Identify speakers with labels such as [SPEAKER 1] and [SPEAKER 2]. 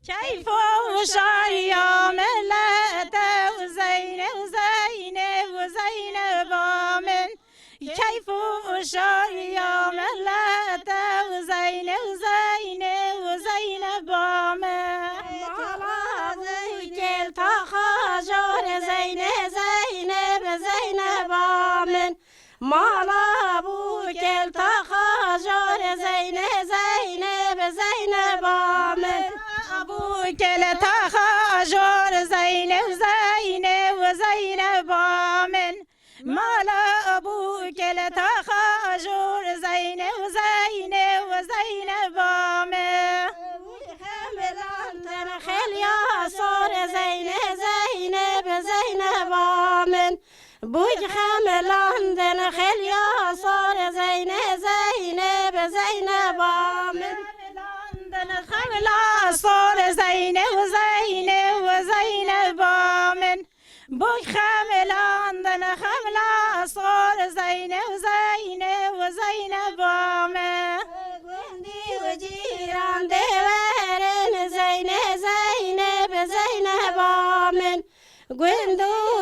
[SPEAKER 1] كيف وشار يا ملة وزينب وزينب وزينب من كيف وشار يا ملة وزينب وزينب وزينب من كل تخاجر زينب زينب زينب من مالا ابوك التخاجر زينب زينب زينب من ابوك التخاجر زينب زينب وزينب من مالا ابوك التخاجر زينب زينب وزينب من تنخل يا صور زينب زينب زينب من بوج خملان تنخل يا صور زينب زينب زينب من خملا صور زينب زينب وزينب من بوج خملان تنخملا صور زينب زينب وزينب من قندي وجيران دورن زينب زينب زينب من قندو